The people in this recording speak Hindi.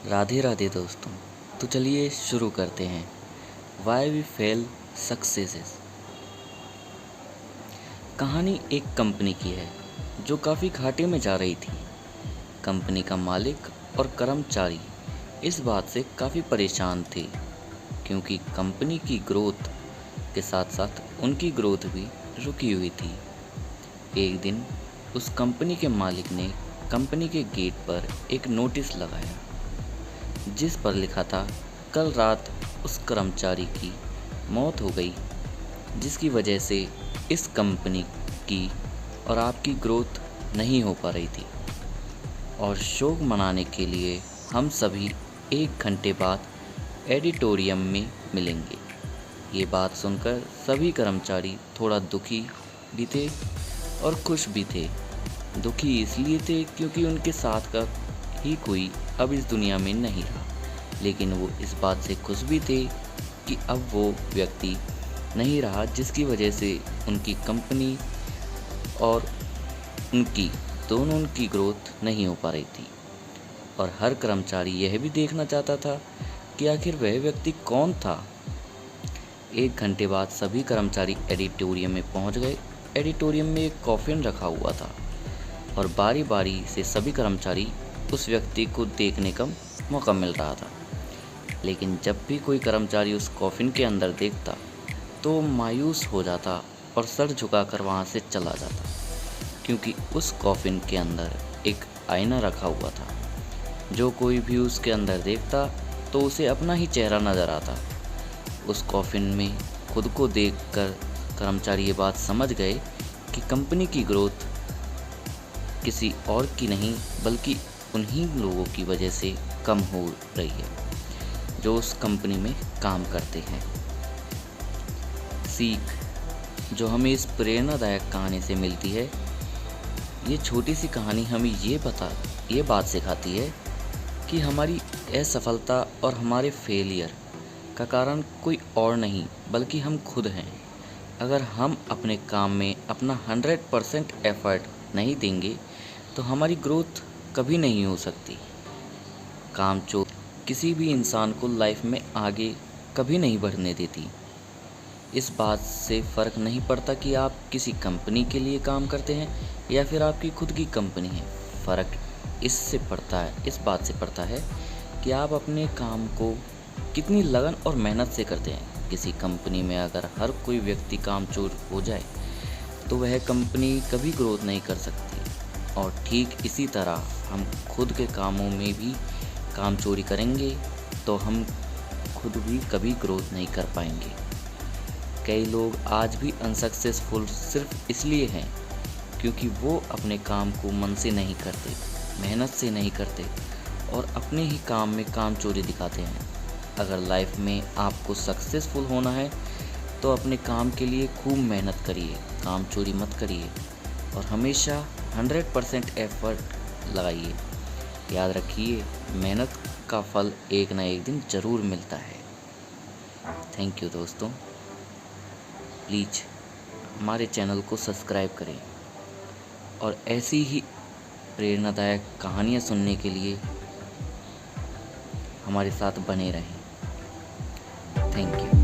राधे राधे दोस्तों। तो चलिए शुरू करते हैं। Why we fail successes. कहानी एक कंपनी की है जो काफ़ी घाटे में जा रही थी। कंपनी का मालिक और कर्मचारी इस बात से काफ़ी परेशान थे क्योंकि कंपनी की ग्रोथ के साथ साथ उनकी ग्रोथ भी रुकी हुई थी। एक दिन उस कंपनी के मालिक ने कंपनी के गेट पर एक नोटिस लगाया जिस पर लिखा था, कल रात उस कर्मचारी की मौत हो गई जिसकी वजह से इस कंपनी की और आपकी ग्रोथ नहीं हो पा रही थी और शोक मनाने के लिए हम सभी 1 घंटे बाद एडिटोरियम में मिलेंगे। ये बात सुनकर सभी कर्मचारी थोड़ा दुखी भी थे और खुश भी थे। दुखी इसलिए थे क्योंकि उनके साथ का ही कोई अब इस दुनिया में नहीं रहा, लेकिन वो इस बात से खुश भी थे कि अब वो व्यक्ति नहीं रहा जिसकी वजह से उनकी कंपनी और दोनों की ग्रोथ नहीं हो पा रही थी। और हर कर्मचारी यह भी देखना चाहता था कि आखिर वह व्यक्ति कौन था। 1 घंटे बाद सभी कर्मचारी एडिटोरियम में पहुंच गए। एडिटोरियम में एक कॉफिन रखा हुआ था और बारी बारी से सभी कर्मचारी उस व्यक्ति को देखने का मौका मिल रहा था, लेकिन जब भी कोई कर्मचारी उस कॉफिन के अंदर देखता तो वो मायूस हो जाता और सर झुकाकर वहाँ से चला जाता क्योंकि उस कॉफिन के अंदर एक आईना रखा हुआ था। जो कोई भी उसके अंदर देखता तो उसे अपना ही चेहरा नज़र आता। उस कॉफिन में खुद को देखकर कर्मचारी ये बात समझ गए कि कंपनी की ग्रोथ किसी और की नहीं बल्कि उन्हीं लोगों की वजह से कम हो रही है जो उस कंपनी में काम करते हैं। सीख जो हमें इस प्रेरणादायक कहानी से मिलती है, ये छोटी सी कहानी हमें ये बात सिखाती है कि हमारी असफलता और हमारे फेलियर का कारण कोई और नहीं बल्कि हम खुद हैं। अगर हम अपने काम में अपना 100% एफर्ट नहीं देंगे तो हमारी ग्रोथ कभी नहीं हो सकती। कामचोर किसी भी इंसान को लाइफ में आगे कभी नहीं बढ़ने देती। इस बात से फ़र्क नहीं पड़ता कि आप किसी कंपनी के लिए काम करते हैं या फिर आपकी खुद की कंपनी है। फ़र्क इस बात से पड़ता है कि आप अपने काम को कितनी लगन और मेहनत से करते हैं। किसी कंपनी में अगर हर कोई व्यक्ति कामचोर हो जाए तो वह कंपनी कभी ग्रोथ नहीं कर सकती और ठीक इसी तरह हम खुद के कामों में भी कामचोरी करेंगे तो हम खुद भी कभी ग्रोथ नहीं कर पाएंगे। कई लोग आज भी अनसक्सेसफुल सिर्फ इसलिए हैं क्योंकि वो अपने काम को मन से नहीं करते, मेहनत से नहीं करते और अपने ही काम में कामचोरी दिखाते हैं। अगर लाइफ में आपको सक्सेसफुल होना है तो अपने काम के लिए खूब मेहनत करिए, कामचोरी मत करिए और हमेशा 100% एफर्ट लगाइए। याद रखिए, मेहनत का फल एक ना एक दिन ज़रूर मिलता है। थैंक यू दोस्तों। प्लीज़ हमारे चैनल को सब्सक्राइब करें और ऐसी ही प्रेरणादायक कहानियाँ सुनने के लिए हमारे साथ बने रहें। Thank you.